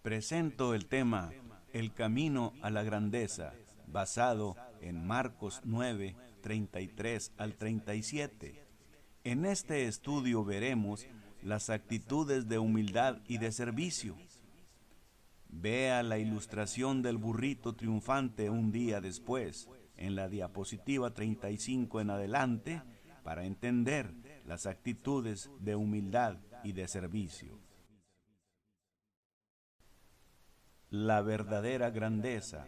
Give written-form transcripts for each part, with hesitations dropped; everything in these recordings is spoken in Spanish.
Presento el tema El camino a la grandeza, basado en Marcos 9, 33 al 37. En este estudio veremos las actitudes de humildad y de servicio. Vea la ilustración del burrito triunfante un día después, en la diapositiva 35 en adelante, para entender las actitudes de humildad y de servicio. La verdadera grandeza.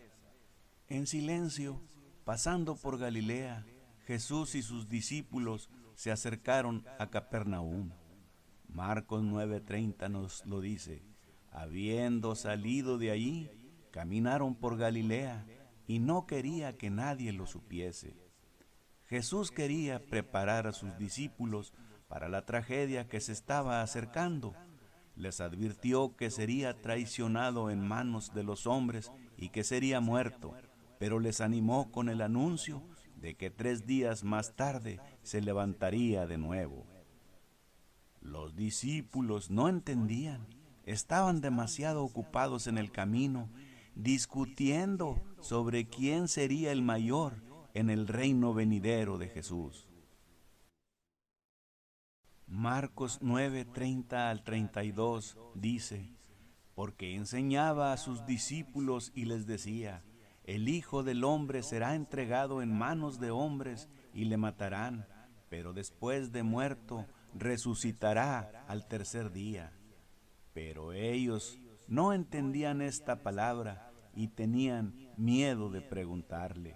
En silencio, pasando por Galilea, Jesús y sus discípulos se acercaron a Capernaum. Marcos 9:30 nos lo dice. Habiendo salido de allí, caminaron por Galilea y no quería que nadie lo supiese. Jesús quería preparar a sus discípulos para la tragedia que se estaba acercando. Les advirtió que sería traicionado en manos de los hombres y que sería muerto, pero les animó con el anuncio de que 3 días más tarde se levantaría de nuevo. Los discípulos no entendían, estaban demasiado ocupados en el camino, discutiendo sobre quién sería el mayor en el reino venidero de Jesús. Marcos 9:30 al 32 dice, porque enseñaba a sus discípulos y les decía, el Hijo del Hombre será entregado en manos de hombres y le matarán, pero después de muerto resucitará al tercer día. Pero ellos no entendían esta palabra y tenían miedo de preguntarle.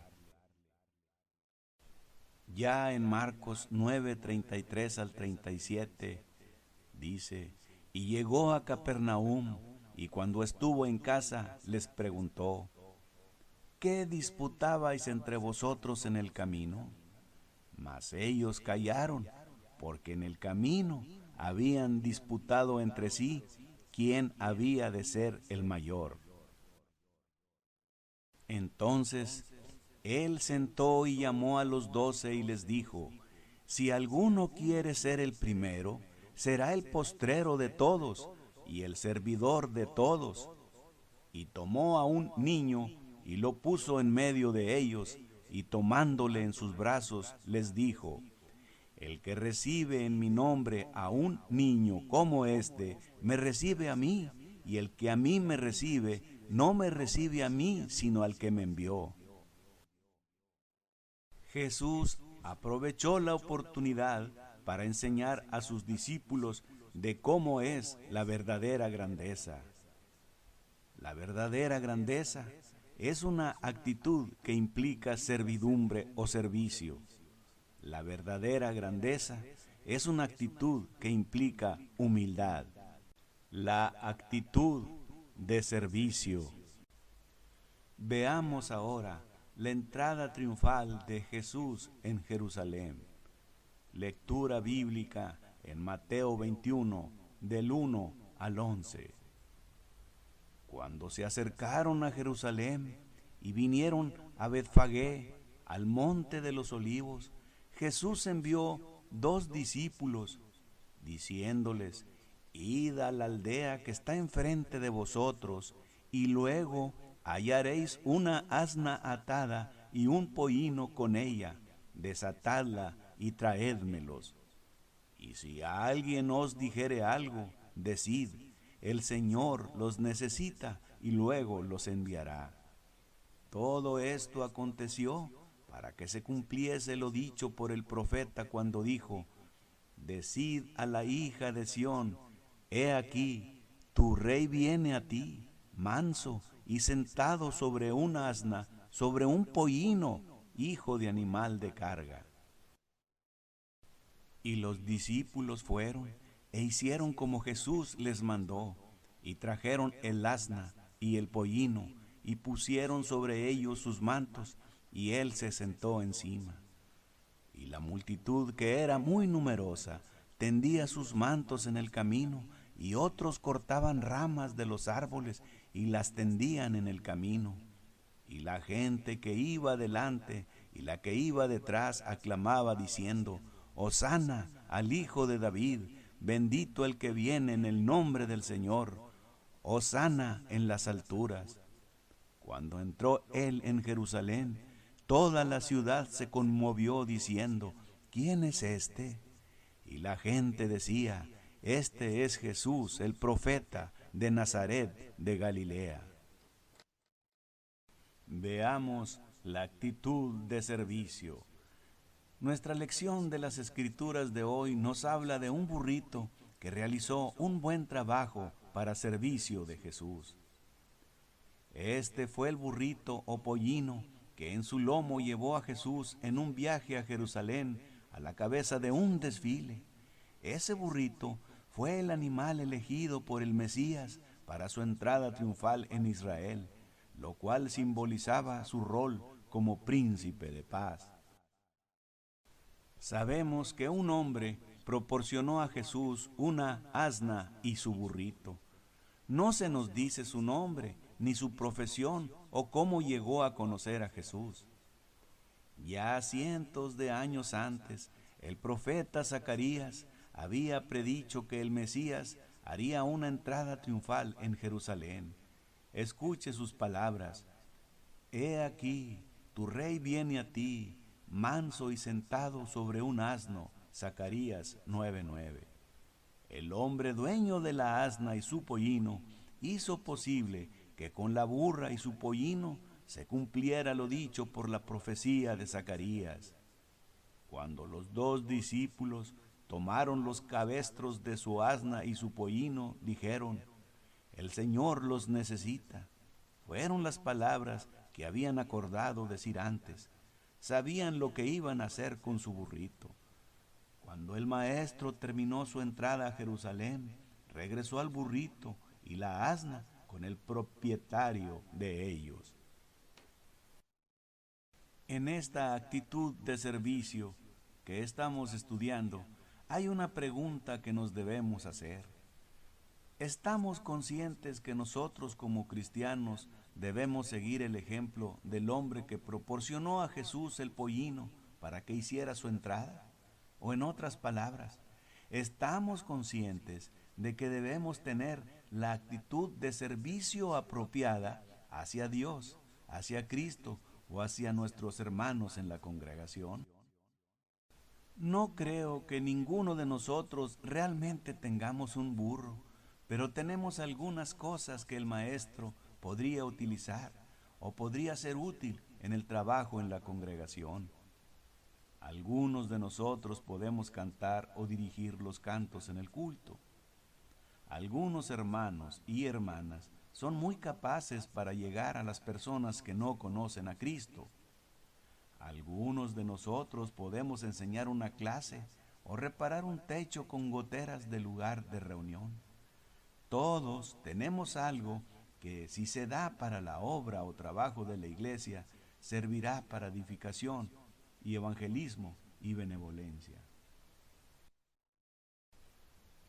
Ya en Marcos 9:33 al 37 dice, y llegó a Capernaum, y cuando estuvo en casa les preguntó, ¿qué disputabais entre vosotros en el camino? Mas ellos callaron, porque en el camino habían disputado entre sí quién había de ser el mayor. Entonces él sentó y llamó a los 12 y les dijo, si alguno quiere ser el primero, será el postrero de todos y el servidor de todos. Y tomó a un niño y lo puso en medio de ellos, y tomándole en sus brazos, les dijo, el que recibe en mi nombre a un niño como este, me recibe a mí, y el que a mí me recibe, no me recibe a mí, sino al que me envió. Jesús aprovechó la oportunidad para enseñar a sus discípulos de cómo es la verdadera grandeza. La verdadera grandeza es una actitud que implica servidumbre o servicio. La verdadera grandeza es una actitud que implica humildad. La actitud de servicio. Veamos ahora la entrada triunfal de Jesús en Jerusalén. Lectura bíblica en Mateo 21, del 1 al 11. Cuando se acercaron a Jerusalén y vinieron a Betfagé, al monte de los olivos, Jesús envió 2 discípulos, diciéndoles, id a la aldea que está enfrente de vosotros, y luego hallaréis una asna atada y un pollino con ella, desatadla y traédmelos. Y si alguien os dijere algo, decid, el Señor los necesita y luego los enviará. Todo esto aconteció para que se cumpliese lo dicho por el profeta cuando dijo, decid a la hija de Sión, he aquí, tu rey viene a ti, manso y sentado sobre un asna, sobre un pollino, hijo de animal de carga. Y los discípulos fueron e hicieron como Jesús les mandó, y trajeron el asna y el pollino, y pusieron sobre ellos sus mantos, y él se sentó encima. Y la multitud, que era muy numerosa, tendía sus mantos en el camino, y otros cortaban ramas de los árboles y las tendían en el camino. Y la gente que iba delante y la que iba detrás aclamaba diciendo, Hosana al Hijo de David, bendito el que viene en el nombre del Señor. Hosana en las alturas. Cuando entró él en Jerusalén, toda la ciudad se conmovió diciendo, ¿quién es este? Y la gente decía, este es Jesús, el profeta de Nazaret de Galilea. Veamos la actitud de servicio. Nuestra lección de las Escrituras de hoy nos habla de un burrito que realizó un buen trabajo para servicio de Jesús. Este fue el burrito o pollino que en su lomo llevó a Jesús en un viaje a Jerusalén a la cabeza de un desfile. Ese burrito fue el animal elegido por el Mesías para su entrada triunfal en Israel, lo cual simbolizaba su rol como príncipe de paz. Sabemos que un hombre proporcionó a Jesús una asna y su burrito. No se nos dice su nombre, ni su profesión o cómo llegó a conocer a Jesús. Ya cientos de años antes, el profeta Zacarías había predicho que el Mesías haría una entrada triunfal en Jerusalén. Escuche sus palabras. He aquí, tu rey viene a ti, manso y sentado sobre un asno. Zacarías 9:9. El hombre dueño de la asna y su pollino hizo posible que con la burra y su pollino se cumpliera lo dicho por la profecía de Zacarías. Cuando los dos discípulos tomaron los cabestros de su asna y su pollino, dijeron, el Señor los necesita. Fueron las palabras que habían acordado decir antes. Sabían lo que iban a hacer con su burrito. Cuando el maestro terminó su entrada a Jerusalén, regresó al burrito y la asna con el propietario de ellos. En esta actitud de servicio que estamos estudiando, hay una pregunta que nos debemos hacer. ¿Estamos conscientes que nosotros como cristianos debemos seguir el ejemplo del hombre que proporcionó a Jesús el pollino para que hiciera su entrada? O en otras palabras, ¿estamos conscientes de que debemos tener la actitud de servicio apropiada hacia Dios, hacia Cristo o hacia nuestros hermanos en la congregación? No creo que ninguno de nosotros realmente tengamos un burro, pero tenemos algunas cosas que el maestro podría utilizar o podría ser útil en el trabajo en la congregación. Algunos de nosotros podemos cantar o dirigir los cantos en el culto. Algunos hermanos y hermanas son muy capaces para llegar a las personas que no conocen a Cristo. Algunos de nosotros podemos enseñar una clase o reparar un techo con goteras de lugar de reunión. Todos tenemos algo que, si se da para la obra o trabajo de la iglesia, servirá para edificación y evangelismo y benevolencia.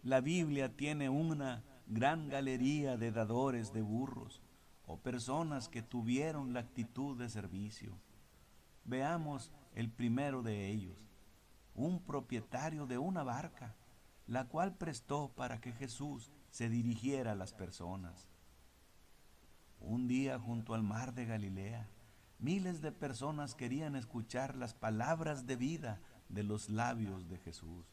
La Biblia tiene una gran galería de dadores de burros o personas que tuvieron la actitud de servicio. Veamos el primero de ellos, un propietario de una barca, la cual prestó para que Jesús se dirigiera a las personas. Un día junto al mar de Galilea, miles de personas querían escuchar las palabras de vida de los labios de Jesús.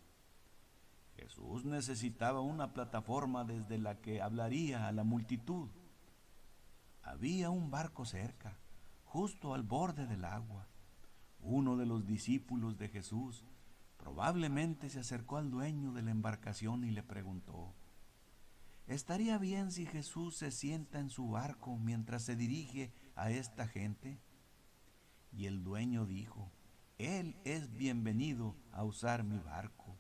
Jesús necesitaba una plataforma desde la que hablaría a la multitud. Había un barco cerca, justo al borde del agua. Uno de los discípulos de Jesús probablemente se acercó al dueño de la embarcación y le preguntó, ¿estaría bien si Jesús se sienta en su barco mientras se dirige a esta gente? Y el dueño dijo, Él es bienvenido a usar mi barco.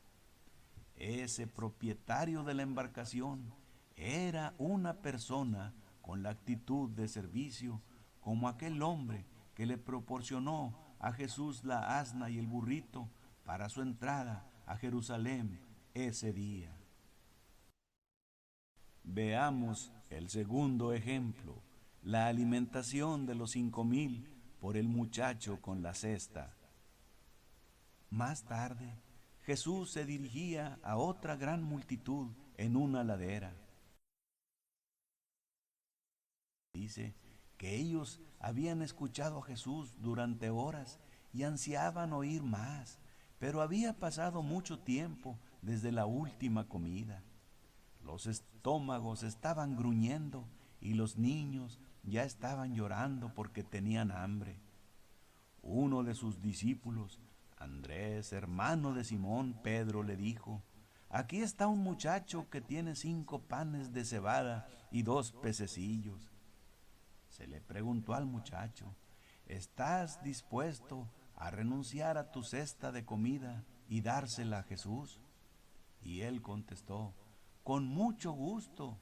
Ese propietario de la embarcación era una persona con la actitud de servicio, como aquel hombre que le proporcionó a Jesús la asna y el burrito para su entrada a Jerusalén ese día. Veamos el segundo ejemplo, la alimentación de los 5,000 por el muchacho con la cesta. Más tarde, Jesús se dirigía a otra gran multitud en una ladera. Dice que ellos habían escuchado a Jesús durante horas y ansiaban oír más, pero había pasado mucho tiempo desde la última comida. Los estómagos estaban gruñendo y los niños ya estaban llorando porque tenían hambre. Uno de sus discípulos, Andrés, hermano de Simón Pedro, le dijo: aquí está un muchacho que tiene 5 panes de cebada y 2 pececillos. Se le preguntó al muchacho: ¿estás dispuesto a renunciar a tu cesta de comida y dársela a Jesús? Y él contestó: con mucho gusto,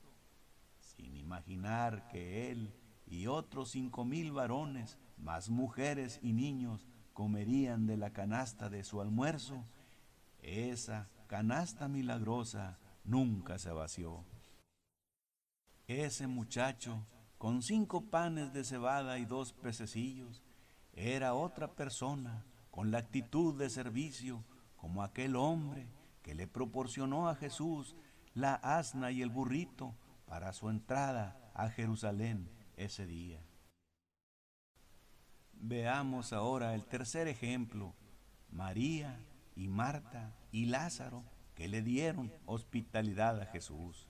sin imaginar que él y otros 5,000 varones, más mujeres y niños, comerían de la canasta de su almuerzo. Esa canasta milagrosa nunca se vació. Ese muchacho, con 5 panes de cebada y 2 pececillos, era otra persona con la actitud de servicio como aquel hombre que le proporcionó a Jesús la asna y el burrito para su entrada a Jerusalén ese día. Veamos ahora el tercer ejemplo: María y Marta y Lázaro, que le dieron hospitalidad a Jesús.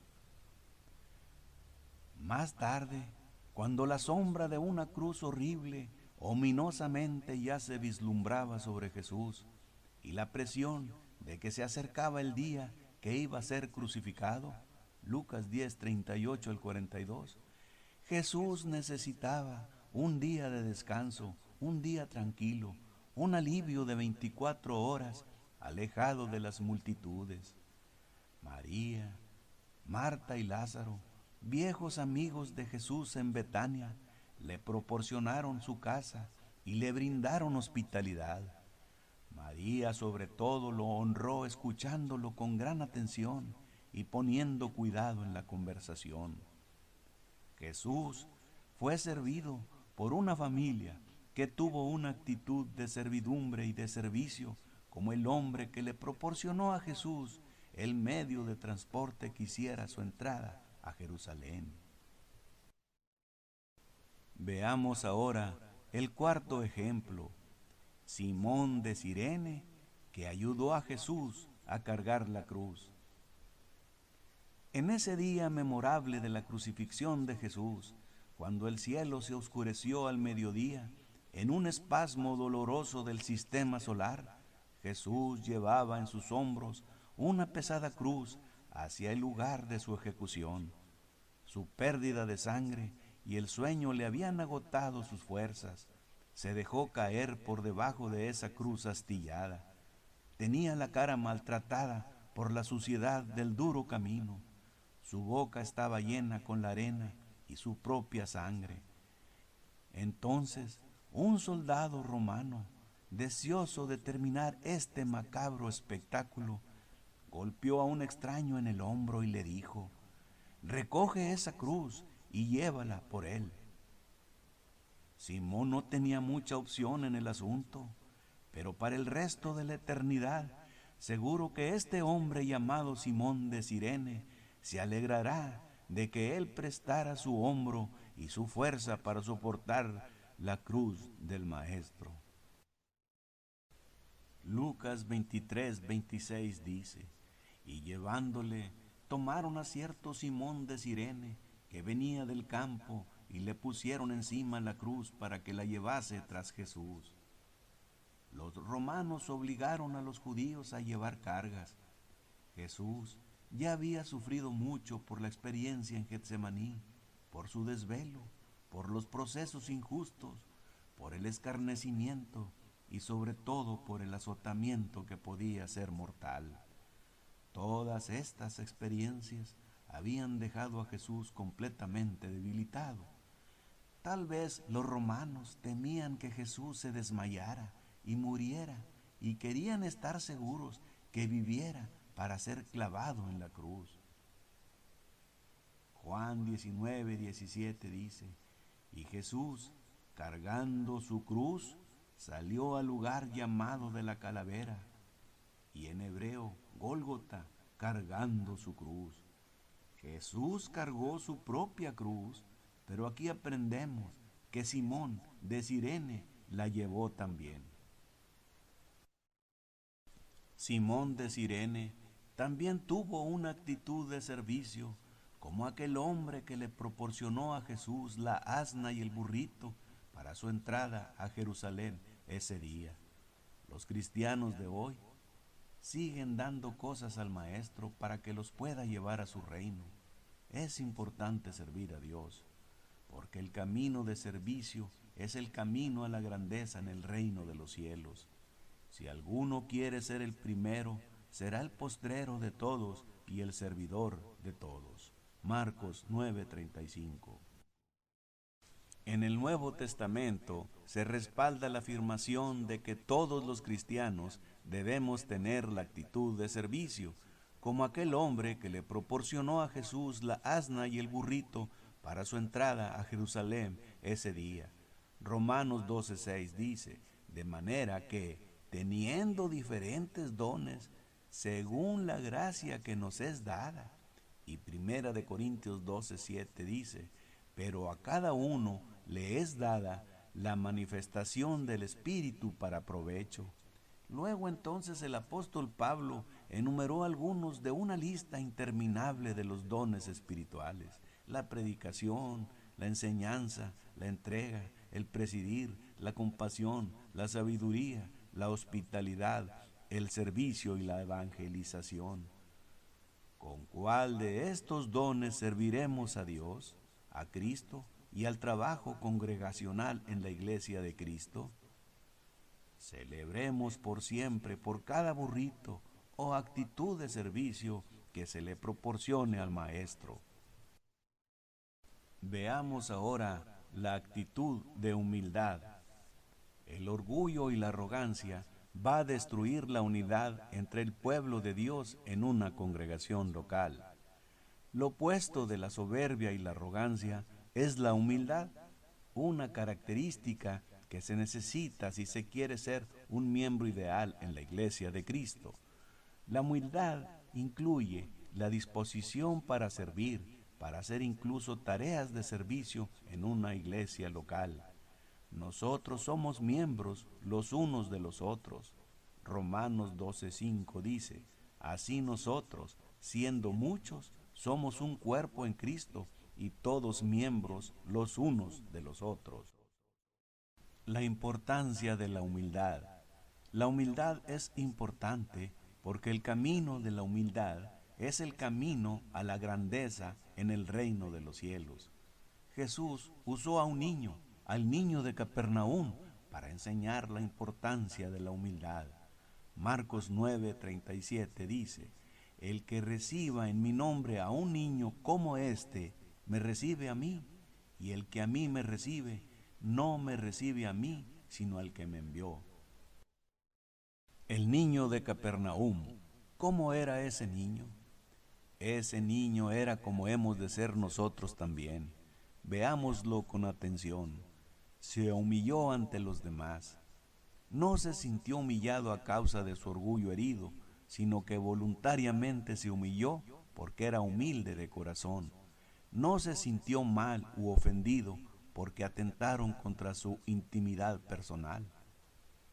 Más tarde, cuando la sombra de una cruz horrible ominosamente ya se vislumbraba sobre Jesús y la presión de que se acercaba el día que iba a ser crucificado, Lucas 10, 38 al 42, Jesús necesitaba un día de descanso, un día tranquilo, un alivio de 24 horas, alejado de las multitudes. María, Marta y Lázaro, viejos amigos de Jesús en Betania, le proporcionaron su casa y le brindaron hospitalidad. María sobre todo lo honró escuchándolo con gran atención y poniendo cuidado en la conversación. Jesús fue servido por una familia que tuvo una actitud de servidumbre y de servicio, como el hombre que le proporcionó a Jesús el medio de transporte que hiciera su entrada a Jerusalén. Veamos ahora el cuarto ejemplo: Simón de Cirene, que ayudó a Jesús a cargar la cruz. En ese día memorable de la crucifixión de Jesús, cuando el cielo se oscureció al mediodía, en un espasmo doloroso del sistema solar, Jesús llevaba en sus hombros una pesada cruz hacia el lugar de su ejecución. Su pérdida de sangre y el sueño le habían agotado sus fuerzas. Se dejó caer por debajo de esa cruz astillada. Tenía la cara maltratada por la suciedad del duro camino. Su boca estaba llena con la arena y su propia sangre. Entonces, un soldado romano, deseoso de terminar este macabro espectáculo, golpeó a un extraño en el hombro y le dijo: recoge esa cruz y llévala por él. Simón no tenía mucha opción en el asunto, pero para el resto de la eternidad, seguro que este hombre llamado Simón de Cirene se alegrará de que él prestara su hombro y su fuerza para soportar la cruz del Maestro. Lucas 23, 26 dice: y llevándole, tomaron a cierto Simón de Cirene, que venía del campo, y le pusieron encima la cruz para que la llevase tras Jesús. Los romanos obligaron a los judíos a llevar cargas. Jesús ya había sufrido mucho por la experiencia en Getsemaní, por su desvelo, por los procesos injustos, por el escarnecimiento y sobre todo por el azotamiento que podía ser mortal. Todas estas experiencias habían dejado a Jesús completamente debilitado. Tal vez los romanos temían que Jesús se desmayara y muriera, y querían estar seguros que viviera para ser clavado en la cruz. Juan 19, 17 dice: y Jesús, cargando su cruz, salió al lugar llamado de la calavera, y en hebreo Gólgota, cargando su cruz. Jesús cargó su propia cruz pero aquí aprendemos que Simón de Cirene la llevó también. Simón de Cirene también tuvo una actitud de servicio, como aquel hombre que le proporcionó a Jesús la asna y el burrito para su entrada a Jerusalén ese día. Los cristianos de hoy siguen dando cosas al Maestro para que los pueda llevar a su reino. Es importante servir a Dios, porque el camino de servicio es el camino a la grandeza en el reino de los cielos. Si alguno quiere ser el primero, será el postrero de todos y el servidor de todos. Marcos 9:35. En el Nuevo Testamento se respalda la afirmación de que todos los cristianos debemos tener la actitud de servicio, como aquel hombre que le proporcionó a Jesús la asna y el burrito para su entrada a Jerusalén ese día. Romanos 12:6 dice, de manera que, teniendo diferentes dones, según la gracia que nos es dada. Y Primera de Corintios 12:7 dice, pero a cada uno le es dada la manifestación del Espíritu para provecho. Luego entonces el apóstol Pablo enumeró algunos de una lista interminable de los dones espirituales: la predicación, la enseñanza, la entrega, el presidir, la compasión, la sabiduría, la hospitalidad, el servicio y la evangelización. ¿Con cuál de estos dones serviremos a Dios, a Cristo y al trabajo congregacional en la iglesia de Cristo? Celebremos por siempre por cada burrito o actitud de servicio que se le proporcione al Maestro. Veamos ahora la actitud de humildad. El orgullo y la arrogancia va a destruir la unidad entre el pueblo de Dios en una congregación local. Lo opuesto de la soberbia y la arrogancia es la humildad, una característica que se necesita si se quiere ser un miembro ideal en la iglesia de Cristo. La humildad incluye la disposición para servir, para hacer incluso tareas de servicio en una iglesia local. Nosotros somos miembros los unos de los otros. Romanos 12:5 dice, así nosotros, siendo muchos, somos un cuerpo en Cristo y todos miembros los unos de los otros. La importancia de la humildad. La humildad es importante porque el camino de la humildad es el camino a la grandeza en el reino de los cielos. Jesús usó a un niño, al niño de Capernaum, para enseñar la importancia de la humildad. Marcos 9:37 dice, el que reciba en mi nombre a un niño como este, me recibe a mí, y el que a mí me recibe, no me recibe a mí, sino al que me envió. El niño de Capernaum, ¿cómo era ese niño? Ese niño era como hemos de ser nosotros también. Veámoslo con atención. Se humilló ante los demás. No se sintió humillado a causa de su orgullo herido, sino que voluntariamente se humilló porque era humilde de corazón. No se sintió mal u ofendido porque atentaron contra su intimidad personal.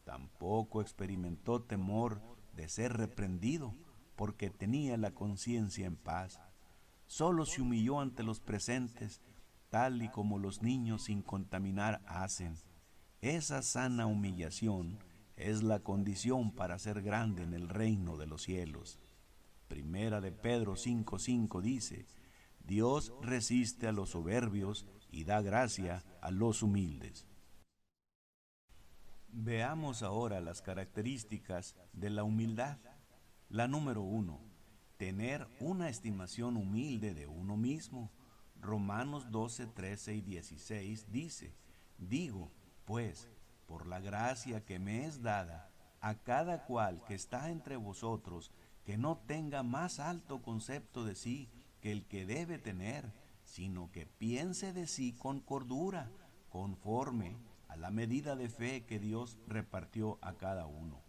Tampoco experimentó temor de ser reprendido porque tenía la conciencia en paz. Solo se humilló ante los presentes, tal y como los niños sin contaminar hacen. Esa sana humillación es la condición para ser grande en el reino de los cielos. Primera de Pedro 5:5 dice, Dios resiste a los soberbios y da gracia a los humildes. Veamos ahora las características de la humildad. La número 1, tener una estimación humilde de uno mismo. Romanos 12:13 y 16 dice, digo, pues, por la gracia que me es dada, a cada cual que está entre vosotros, que no tenga más alto concepto de sí que el que debe tener, sino que piense de sí con cordura, conforme a la medida de fe que Dios repartió a cada uno.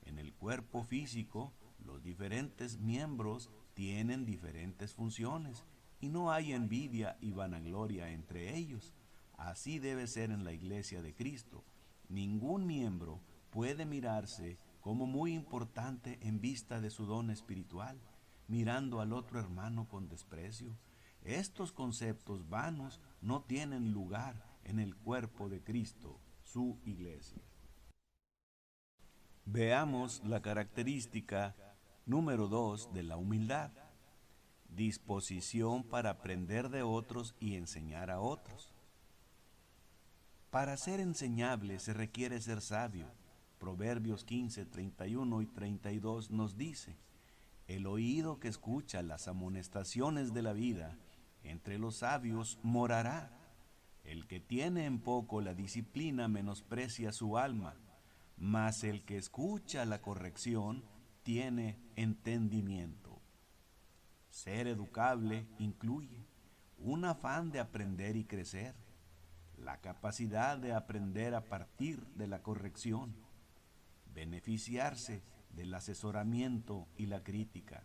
En el cuerpo físico, los diferentes miembros tienen diferentes funciones y no hay envidia y vanagloria entre ellos. Así debe ser en la iglesia de Cristo. Ningún miembro puede mirarse como muy importante en vista de su don espiritual, mirando al otro hermano con desprecio. Estos conceptos vanos no tienen lugar en el cuerpo de Cristo, su iglesia. Veamos la característica número 2 de la humildad: disposición para aprender de otros y enseñar a otros. Para ser enseñable se requiere ser sabio. Proverbios 15, 31 y 32 nos dice: el oído que escucha las amonestaciones de la vida, entre los sabios morará. El que tiene en poco la disciplina menosprecia su alma, mas el que escucha la corrección tiene entendimiento. Ser educable incluye un afán de aprender y crecer, la capacidad de aprender a partir de la corrección, beneficiarse del asesoramiento y la crítica.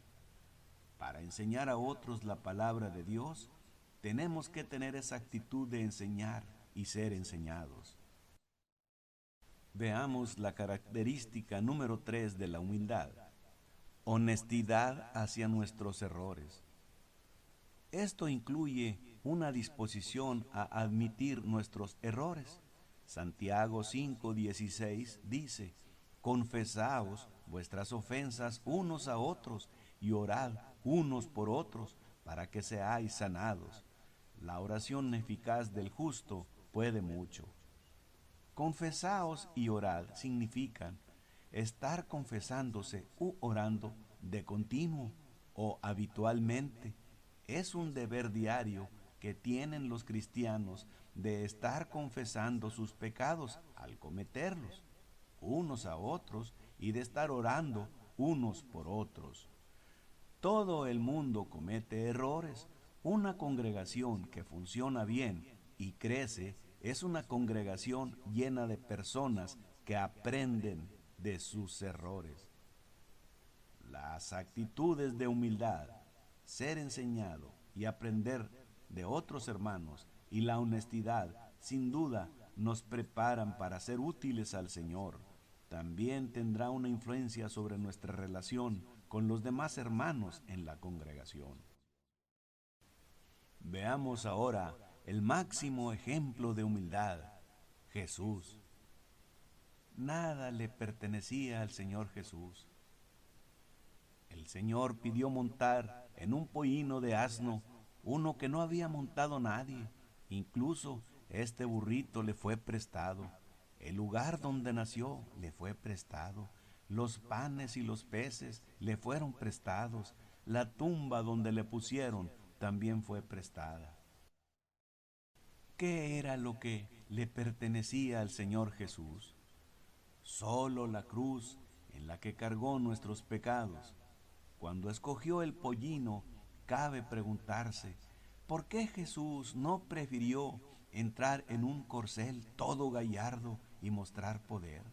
Para enseñar a otros la palabra de Dios, tenemos que tener esa actitud de enseñar y ser enseñados. Veamos la característica número 3 de la humildad: honestidad hacia nuestros errores. Esto incluye una disposición a admitir nuestros errores. Santiago 5:16 dice: confesaos vuestras ofensas unos a otros y orad unos por otros para que seáis sanados. La oración eficaz del justo puede mucho. Confesaos y orad significan estar confesándose u orando de continuo o habitualmente. Es un deber diario que tienen los cristianos de estar confesando sus pecados al cometerlos, unos a otros, y de estar orando unos por otros. Todo el mundo comete errores. Una congregación que funciona bien y crece es una congregación llena de personas que aprenden de sus errores. Las actitudes de humildad, ser enseñado y aprender de otros hermanos, y la honestidad, sin duda, nos preparan para ser útiles al Señor. También tendrá una influencia sobre nuestra relación con los demás hermanos en la congregación. Veamos ahora el máximo ejemplo de humildad: Jesús. Nada le pertenecía al Señor Jesús. El Señor pidió montar en un pollino de asno uno que no había montado nadie. Incluso este burrito le fue prestado. El lugar donde nació le fue prestado. Los panes y los peces le fueron prestados. La tumba donde le pusieron también fue prestada. ¿Qué era lo que le pertenecía al Señor Jesús? Solo la cruz en la que cargó nuestros pecados. Cuando escogió el pollino, cabe preguntarse: ¿por qué Jesús no prefirió entrar en un corcel todo gallardo y mostrar poder?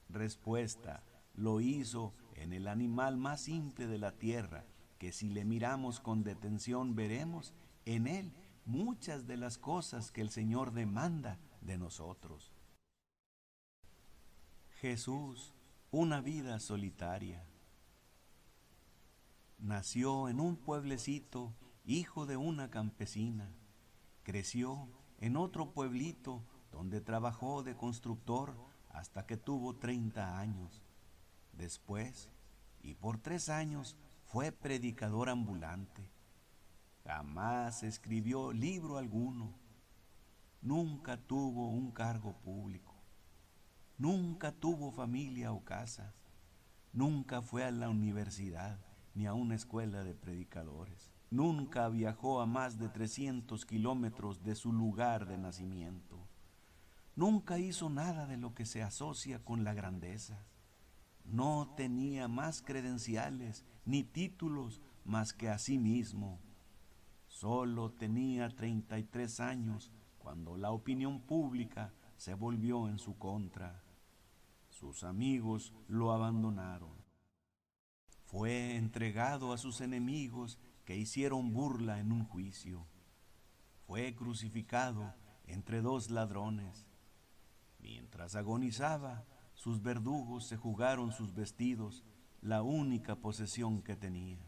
Respuesta: lo hizo en el animal más simple de la tierra, que si le miramos con detención veremos en él muchas de las cosas que el Señor demanda de nosotros. Jesús, una vida solitaria. Nació en un pueblecito, hijo de una campesina. Creció en otro pueblito donde trabajó de constructor hasta que tuvo 30 años. Después, y por 3 años, fue predicador ambulante. Jamás escribió libro alguno. Nunca tuvo un cargo público. Nunca tuvo familia o casa. Nunca fue a la universidad ni a una escuela de predicadores. Nunca viajó a más de 300 kilómetros de su lugar de nacimiento. Nunca hizo nada de lo que se asocia con la grandeza. No tenía más credenciales ni títulos más que a sí mismo. Solo tenía 33 años cuando la opinión pública se volvió en su contra. Sus amigos lo abandonaron. Fue entregado a sus enemigos, que hicieron burla en un juicio. Fue crucificado entre dos ladrones. Mientras agonizaba, sus verdugos se jugaron sus vestidos, la única posesión que tenía.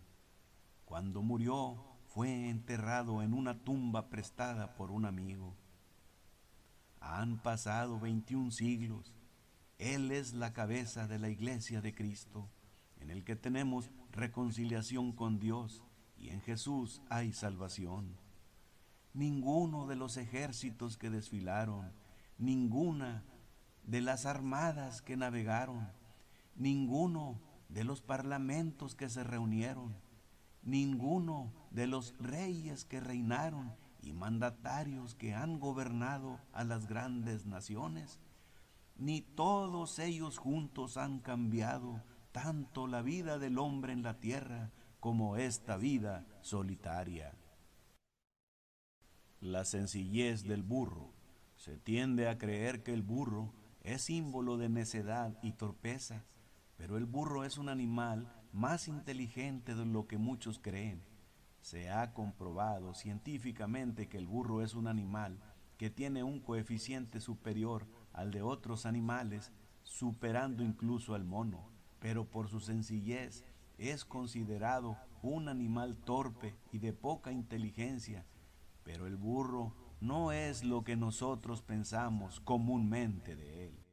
Cuando murió, fue enterrado en una tumba prestada por un amigo. Han pasado 21 siglos. Él es la cabeza de la Iglesia de Cristo, en el que tenemos reconciliación con Dios, y en Jesús hay salvación. Ninguno de los ejércitos que desfilaron, ninguna de las armadas que navegaron, ninguno de los parlamentos que se reunieron, ninguno de los reyes que reinaron y mandatarios que han gobernado a las grandes naciones, ni todos ellos juntos han cambiado tanto la vida del hombre en la tierra como esta vida solitaria. La sencillez del burro. Se tiende a creer que el burro es símbolo de necedad y torpeza, pero el burro es un animal más inteligente de lo que muchos creen. Se ha comprobado científicamente que el burro es un animal que tiene un coeficiente superior al de otros animales, superando incluso al mono, pero por su sencillez es considerado un animal torpe y de poca inteligencia. Pero el burro no es lo que nosotros pensamos comúnmente de él.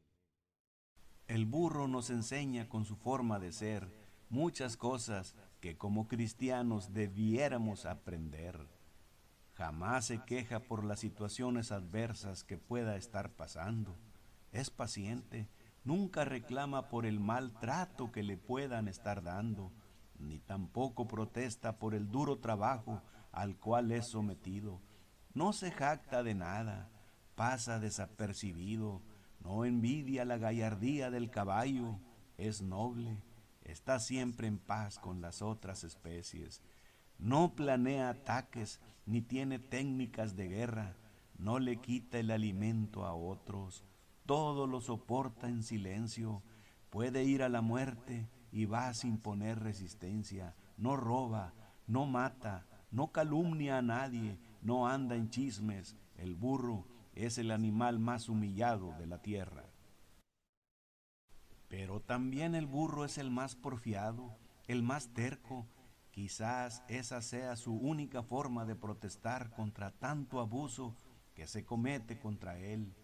El burro nos enseña con su forma de ser muchas cosas que como cristianos debiéramos aprender. Jamás se queja por las situaciones adversas que pueda estar pasando. Es paciente, nunca reclama por el maltrato que le puedan estar dando, ni tampoco protesta por el duro trabajo al cual es sometido. No se jacta de nada, pasa desapercibido, no envidia la gallardía del caballo, es noble, está siempre en paz con las otras especies. No planea ataques ni tiene técnicas de guerra, no le quita el alimento a otros, todo lo soporta en silencio, puede ir a la muerte y va sin poner resistencia, no roba, no mata, no calumnia a nadie, no anda en chismes. El burro es el animal más humillado de la tierra. Pero también el burro es el más porfiado, el más terco. Quizás esa sea su única forma de protestar contra tanto abuso que se comete contra él.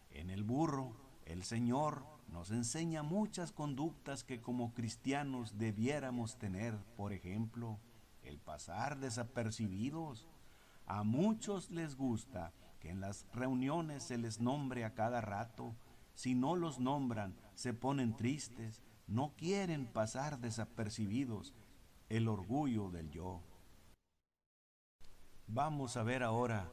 En el burro, el Señor nos enseña muchas conductas que como cristianos debiéramos tener. Por ejemplo, el pasar desapercibidos. A muchos les gusta que en las reuniones se les nombre a cada rato. Si no los nombran, se ponen tristes, no quieren pasar desapercibidos. El orgullo del yo. Vamos a ver ahora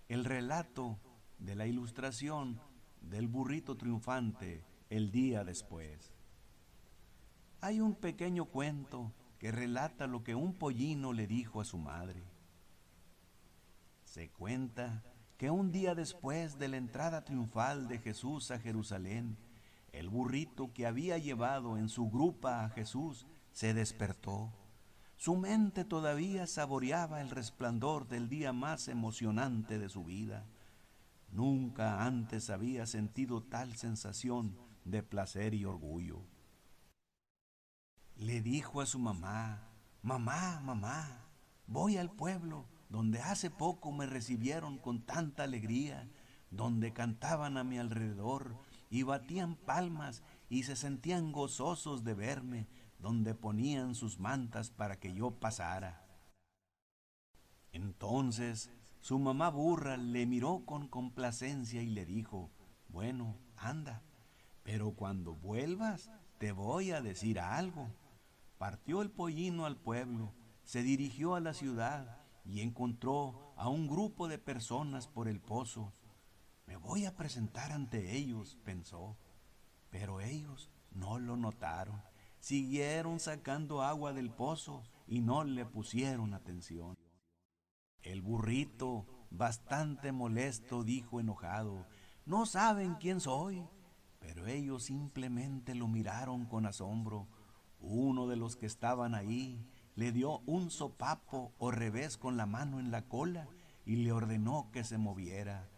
el relato de la ilustración del burrito triunfante el día después. Hay un pequeño cuento que relata lo que un pollino le dijo a su madre. Se cuenta que un día después de la entrada triunfal de Jesús a Jerusalén, el burrito que había llevado en su grupa a Jesús se despertó. Su mente todavía saboreaba el resplandor del día más emocionante de su vida. Nunca antes había sentido tal sensación de placer y orgullo. Le dijo a su mamá: «Mamá, mamá, voy al pueblo donde hace poco me recibieron con tanta alegría, donde cantaban a mi alrededor y batían palmas y se sentían gozosos de verme, donde ponían sus mantas para que yo pasara». Entonces su mamá burra le miró con complacencia y le dijo: «Bueno, anda, pero cuando vuelvas te voy a decir algo». Partió el pollino al pueblo, se dirigió a la ciudad y encontró a un grupo de personas por el pozo. «Me voy a presentar ante ellos», pensó, pero ellos no lo notaron. Siguieron sacando agua del pozo y no le pusieron atención. El burrito, bastante molesto, dijo enojado: «No saben quién soy». Pero ellos simplemente lo miraron con asombro. Uno de los que estaban ahí le dio un sopapo o revés con la mano en la cola y le ordenó que se moviera.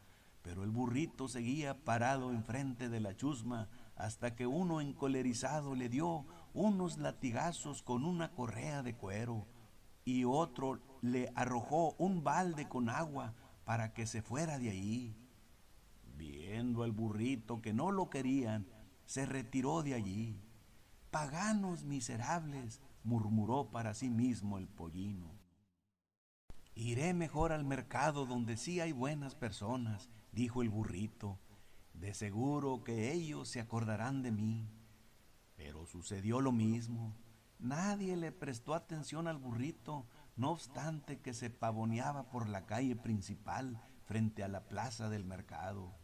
Pero el burrito seguía parado enfrente de la chusma hasta que uno encolerizado le dio unos latigazos con una correa de cuero y otro le arrojó un balde con agua para que se fuera de allí. Viendo al burrito que no lo querían, se retiró de allí. «Paganos miserables», murmuró para sí mismo el pollino. «Iré mejor al mercado donde sí hay buenas personas», dijo el burrito. «De seguro que ellos se acordarán de mí». Pero sucedió lo mismo. Nadie le prestó atención al burrito, no obstante que se pavoneaba por la calle principal frente a la plaza del mercado.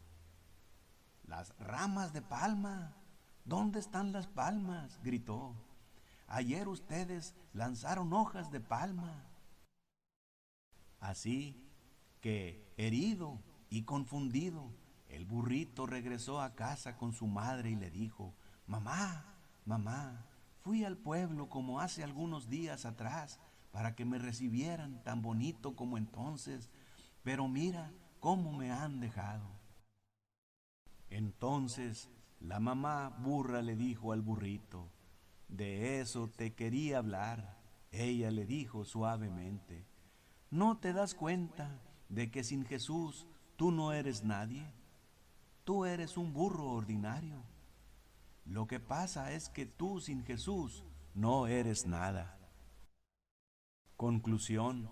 «Las ramas de palma, ¿dónde están las palmas?», gritó. «Ayer ustedes lanzaron hojas de palma». Así que, herido y confundido, el burrito regresó a casa con su madre y le dijo: «Mamá, mamá, fui al pueblo como hace algunos días atrás para que me recibieran tan bonito como entonces, pero mira cómo me han dejado». Entonces la mamá burra le dijo al burrito: «De eso te quería hablar». Ella le dijo suavemente: «¿No te das cuenta de que sin Jesús tú no eres nadie? Tú eres un burro ordinario. Lo que pasa es que tú sin Jesús no eres nada». Conclusión: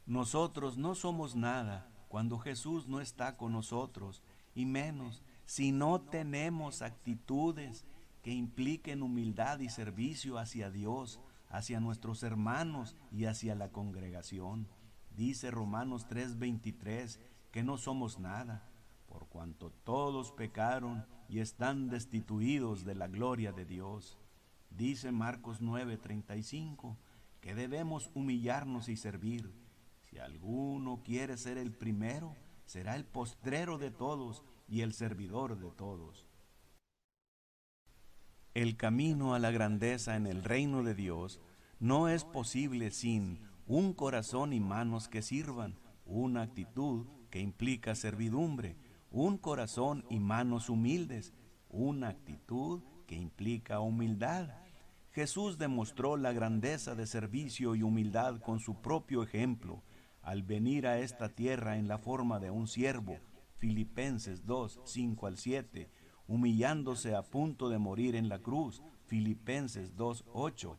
nosotros no somos nada cuando Jesús no está con nosotros, y menos si no tenemos actitudes que impliquen humildad y servicio hacia Dios, hacia nuestros hermanos y hacia la congregación. Dice Romanos 3:23 que no somos nada, por cuanto todos pecaron y están destituidos de la gloria de Dios. Dice Marcos 9:35 que debemos humillarnos y servir. Si alguno quiere ser el primero, será el postrero de todos y el servidor de todos. El camino a la grandeza en el reino de Dios no es posible sin un corazón y manos que sirvan, una actitud que implica servidumbre, un corazón y manos humildes, una actitud que implica humildad. Jesús demostró la grandeza de servicio y humildad con su propio ejemplo, al venir a esta tierra en la forma de un siervo, Filipenses 2:5-7, humillándose a punto de morir en la cruz, Filipenses 2:8.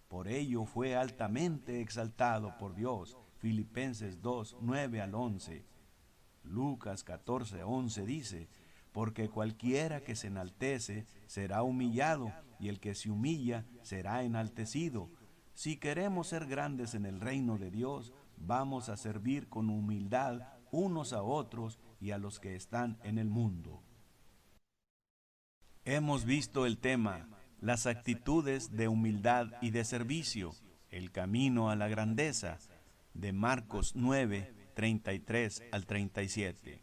Por ello fue altamente exaltado por Dios, Filipenses 2:9-11. Lucas 14:11 dice: «Porque cualquiera que se enaltece será humillado, y el que se humilla será enaltecido». Si queremos ser grandes en el reino de Dios, vamos a servir con humildad unos a otros y a los que están en el mundo. Hemos visto el tema, las actitudes de humildad y de servicio, el camino a la grandeza, de Marcos 9:33-37.